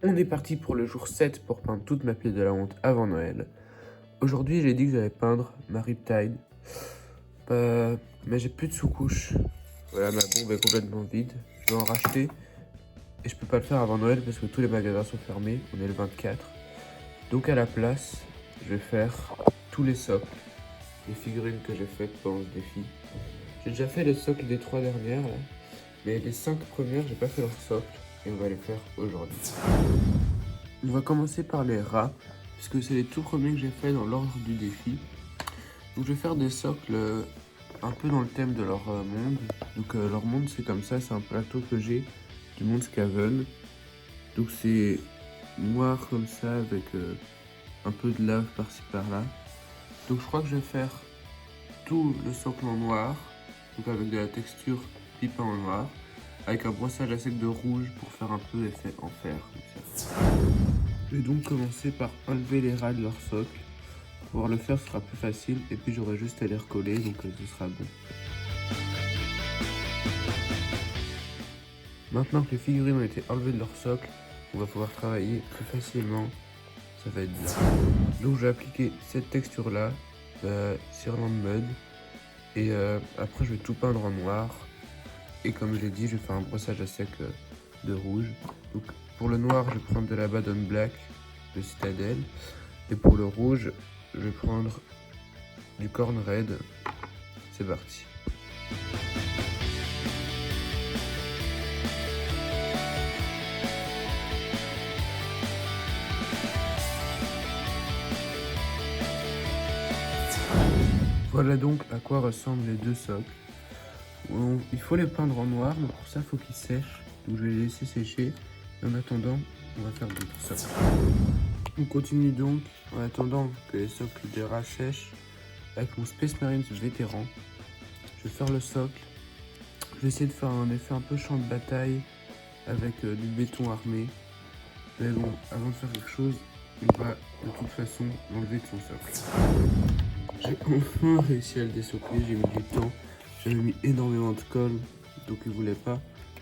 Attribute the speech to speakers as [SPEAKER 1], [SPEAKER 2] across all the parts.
[SPEAKER 1] On est parti pour le jour 7 pour peindre toute ma pile de la honte avant Noël. Aujourd'hui, j'ai dit que j'allais peindre ma Riptide. Mais j'ai plus de sous-couche. Voilà, ma bombe est complètement vide. Je vais en racheter. Et je peux pas le faire avant Noël parce que tous les magasins sont fermés. On est le 24. Donc à la place, je vais faire tous les socles. Les figurines que j'ai faites pendant ce défi. J'ai déjà fait les socles des 3 dernières là. Mais les 5 premières, j'ai pas fait leurs socles. Et on va les faire aujourd'hui. On va commencer par les rats, puisque c'est les tout premiers que j'ai fait dans l'ordre du défi. Donc je vais faire des socles un peu dans le thème de leur monde. Donc leur monde c'est comme ça, c'est un plateau que j'ai du monde Skaven. Donc c'est noir comme ça avec un peu de lave par-ci par-là. Donc je crois que je vais faire tout le socle en noir, donc avec de la texture pipe en noir, avec un brossage à sec de rouge pour faire un peu effet en fer. Je vais donc commencer par enlever les rats de leur socle. Pour pouvoir le faire, ce sera plus facile et puis j'aurai juste à les recoller, donc ce sera bon. Maintenant que les figurines ont été enlevées de leur socle, on va pouvoir travailler plus facilement. Ça va être bien. Donc je vais appliquer cette texture là, Cirland Mud, et après je vais tout peindre en noir. Et comme je l'ai dit, je vais faire un brossage à sec de rouge. Donc pour le noir, je vais prendre de la Badon Black de Citadel. Et pour le rouge, je vais prendre du Corn Red. C'est parti. Voilà donc à quoi ressemblent les deux socles. Il faut les peindre en noir, mais pour ça, il faut qu'ils sèchent. Donc je vais les laisser sécher. Et en attendant, on va faire d'autres socles. On continue donc en attendant que les socles de rats sèchent avec mon Space Marines vétéran. Je vais faire le socle. Je vais essayer de faire un effet un peu champ de bataille avec du béton armé. Mais bon, avant de faire quelque chose, on va de toute façon l'enlever de son socle. J'ai enfin réussi à le désocler, j'ai mis du temps. J'avais mis énormément de colle, donc il voulait pas.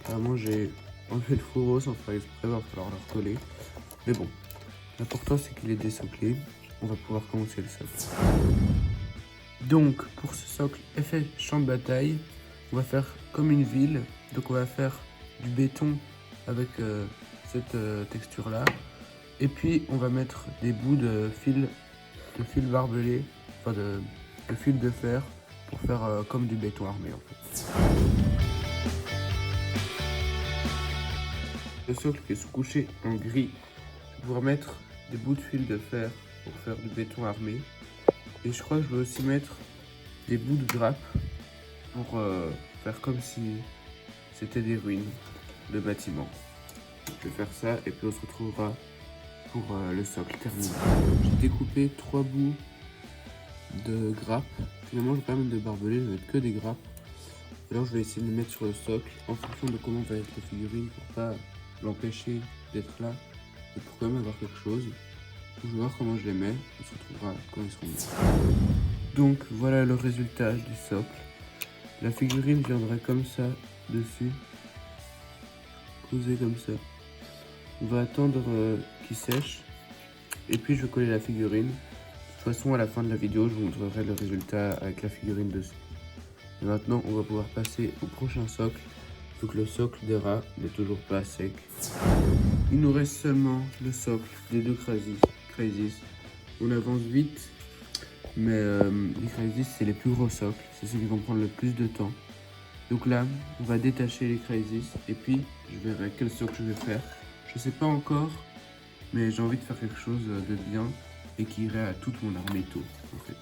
[SPEAKER 1] Vraiment, j'ai enlevé le fourreau sans faire exprès, il va falloir le recoller. Mais bon, l'important c'est qu'il est désoclé. On va pouvoir commencer le socle. Donc, pour ce socle effet champ de bataille, on va faire comme une ville. Donc on va faire du béton avec cette texture là. Et puis on va mettre des bouts de fil barbelé, enfin de fil de fer pour faire comme du béton armé en fait. Le socle qui est sous-couché en gris, je vais pouvoir mettre des bouts de fil de fer pour faire du béton armé. Et je crois que je vais aussi mettre des bouts de grappe pour faire comme si c'était des ruines de bâtiments. Je vais faire ça et puis on se retrouvera pour le socle terminé. J'ai découpé 3 bouts de grappe. Finalement, je vais pas mettre de barbelé, je vais mettre que des grappes. Alors, je vais essayer de les mettre sur le socle en fonction de comment va être la figurine pour pas l'empêcher d'être là et pour quand même avoir quelque chose. Je vais voir comment je les mets. On se retrouvera quand ils seront mis. Donc, voilà le résultat du socle. La figurine viendrait comme ça dessus, posée comme ça. On va attendre qu'il sèche et puis je vais coller la figurine. De toute façon, à la fin de la vidéo, je vous montrerai le résultat avec la figurine dessus. Et maintenant, on va pouvoir passer au prochain socle. Donc le socle des rats n'est toujours pas sec. Il nous reste seulement le socle des deux Crazies. On avance vite, mais les Crazies, c'est les plus gros socles. C'est ceux qui vont prendre le plus de temps. Donc là, on va détacher les Crazies et puis je verrai quel socle je vais faire. Je sais pas encore, mais j'ai envie de faire quelque chose de bien et qui irait à toute mon armée tôt, en fait.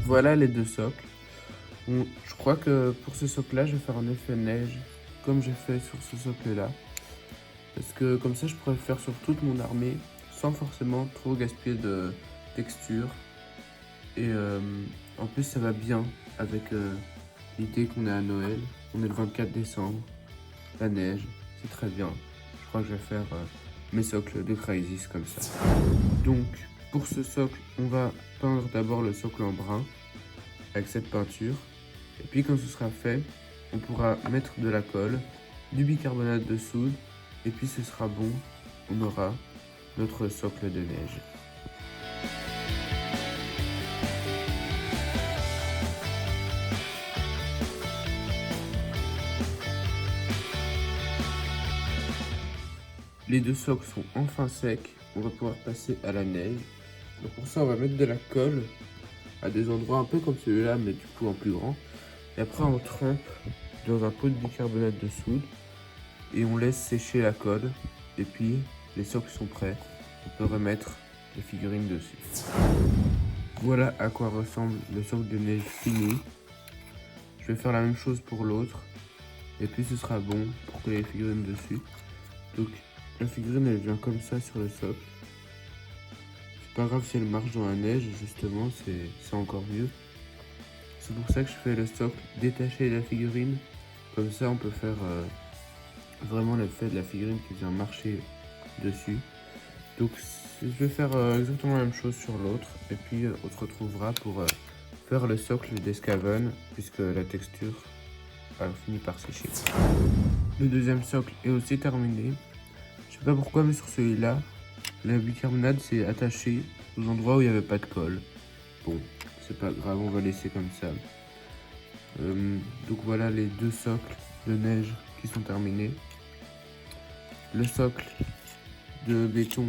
[SPEAKER 1] Voilà les deux socles. Bon, je crois que pour ce socle-là, je vais faire un effet neige, comme j'ai fait sur ce socle-là. Parce que comme ça, je pourrais le faire sur toute mon armée, sans forcément trop gaspiller de texture. Et en plus, ça va bien avec l'idée qu'on est à Noël. On est le 24 décembre, la neige, c'est très bien. Je crois que je vais faire mes socles de Crazies comme ça. Donc, pour ce socle, on va peindre d'abord le socle en brun. avec cette peinture. Et puis quand ce sera fait, on pourra mettre de la colle, du bicarbonate de soude, et puis ce sera bon, on aura notre socle de neige. Les deux socles sont enfin secs, on va pouvoir passer à la neige. Donc pour ça, on va mettre de la colle à des endroits un peu comme celui-là, mais du coup en plus grand. Et après, on trempe dans un pot de bicarbonate de soude et on laisse sécher la colle. Et puis, les socles sont prêts. On peut remettre les figurines dessus. Voilà à quoi ressemble le socle de neige fini. Je vais faire la même chose pour l'autre. Et puis, ce sera bon pour coller les figurines dessus. Donc, la figurine, elle vient comme ça sur le socle. C'est pas grave si elle marche dans la neige, justement, c'est encore mieux. C'est pour ça que je fais le socle détaché de la figurine. Comme ça, on peut faire vraiment l'effet de la figurine qui vient marcher dessus. Donc, je vais faire exactement la même chose sur l'autre. Et puis, on se retrouvera pour faire le socle d'Escaven, puisque la texture a fini par sécher. Le deuxième socle est aussi terminé. Je sais pas pourquoi, mais sur celui-là, la bicarbonate s'est attachée aux endroits où il n'y avait pas de colle. Bon, c'est pas grave, on va laisser comme ça. Donc voilà les deux socles de neige qui sont terminés. Le socle de béton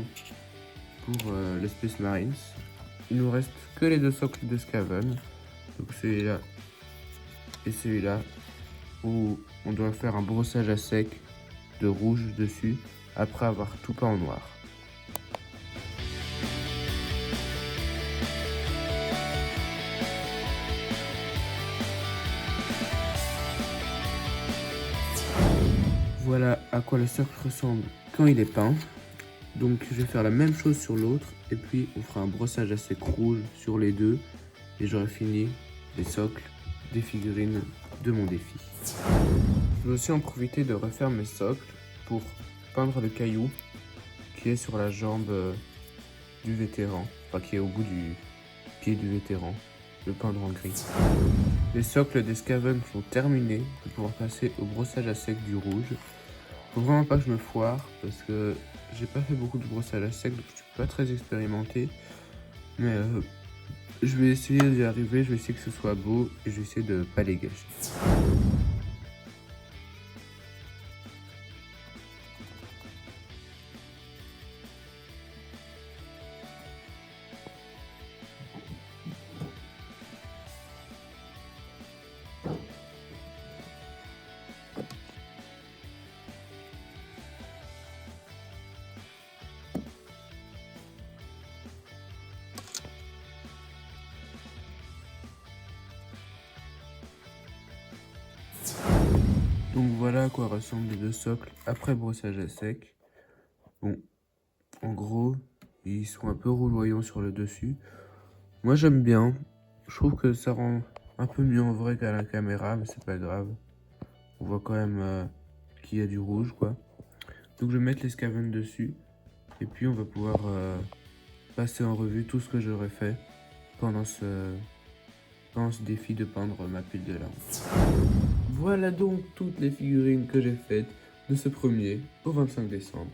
[SPEAKER 1] pour le Space Marines. Il nous reste que les deux socles de Skaven. Donc celui-là et celui-là, où on doit faire un brossage à sec de rouge dessus après avoir tout peint en noir. Voilà à quoi le socle ressemble quand il est peint. Donc je vais faire la même chose sur l'autre et puis on fera un brossage à sec rouge sur les deux et j'aurai fini les socles des figurines de mon défi. Je vais aussi en profiter de refaire mes socles pour peindre le caillou qui est sur la jambe du vétéran, enfin qui est au bout du pied du vétéran, le peindre en gris. Les socles des Skaven sont terminés, je vais pouvoir passer au brossage à sec du rouge. Faut vraiment pas que je me foire parce que j'ai pas fait beaucoup de brossage à sec, donc je suis pas très expérimenté. Mais je vais essayer d'y arriver, je vais essayer que ce soit beau et je vais essayer de pas les gâcher. Donc voilà à quoi ressemblent les deux socles après brossage à sec. Bon, en gros, ils sont un peu rougeoyants sur le dessus. Moi j'aime bien, je trouve que ça rend un peu mieux en vrai qu'à la caméra, mais c'est pas grave. On voit quand même qu'il y a du rouge quoi. Donc je vais mettre les Skaven dessus et puis on va pouvoir passer en revue tout ce que j'aurais fait pendant ce défi de peindre ma pile de lampes. Voilà donc toutes les figurines que j'ai faites de ce 1er au 25 décembre.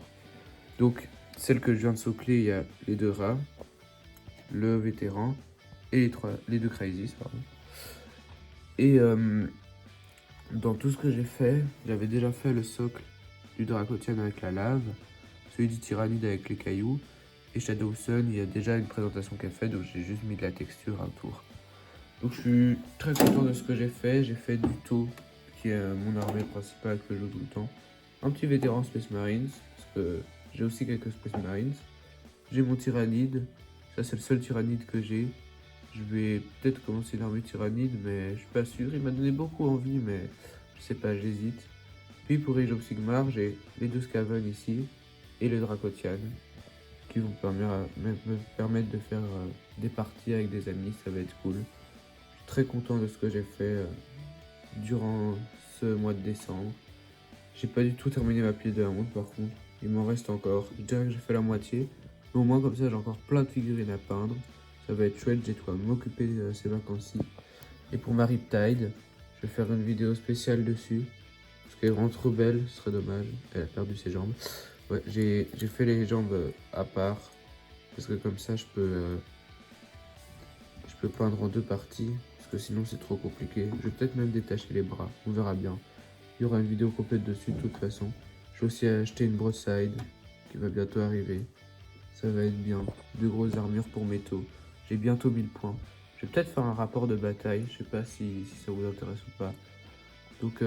[SPEAKER 1] Donc celle que je viens de socler, il y a les deux rats, le vétéran et les deux Crazies, pardon. Et dans tout ce que j'ai fait, j'avais déjà fait le socle du Dracotian avec la lave, celui du Tyrannide avec les cailloux, et Shadow Sun, il y a déjà une présentation qui est faite, donc j'ai juste mis de la texture autour. Donc je suis très content de ce que j'ai fait du tau, qui est mon armée principale que je joue tout le temps. Un petit vétéran Space Marines, parce que j'ai aussi quelques Space Marines. J'ai mon Tyrannide, ça c'est le seul Tyrannide que j'ai. Je vais peut-être commencer une armée Tyrannide, mais je suis pas sûr. Il m'a donné beaucoup envie, mais je sais pas, j'hésite. Puis pour Age of Sigmar, j'ai les deux Skaven ici, et le Dracotian, qui vont me permettre de faire des parties avec des amis, ça va être cool. Je suis très content de ce que j'ai fait durant ce mois de décembre. J'ai pas du tout terminé ma pile de la montre par contre, il m'en reste encore. Je dirais que j'ai fait la moitié, mais au moins comme ça j'ai encore plein de figurines à peindre. Ça va être chouette, j'ai de quoi m'occuper ces vacances-ci. Et pour ma Riptide, je vais faire une vidéo spéciale dessus. Parce qu'elle est vraiment trop belle, ce serait dommage. Elle a perdu ses jambes. Ouais, j'ai fait les jambes à part. Parce que comme ça, je peux peindre en 2 parties. Parce que sinon, c'est trop compliqué. Je vais peut-être même détacher les bras. On verra bien. Il y aura une vidéo complète dessus de toute façon. J'ai aussi acheté une broadside qui va bientôt arriver. Ça va être bien. 2 grosses armures pour métaux. J'ai bientôt 1000 points. Je vais peut-être faire un rapport de bataille. Je sais pas si ça vous intéresse ou pas. Donc,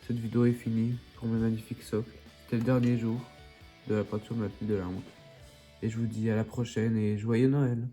[SPEAKER 1] cette vidéo est finie pour mes magnifiques socles. C'était le dernier jour de la peinture de ma pile de la honte. Et je vous dis à la prochaine et joyeux Noël!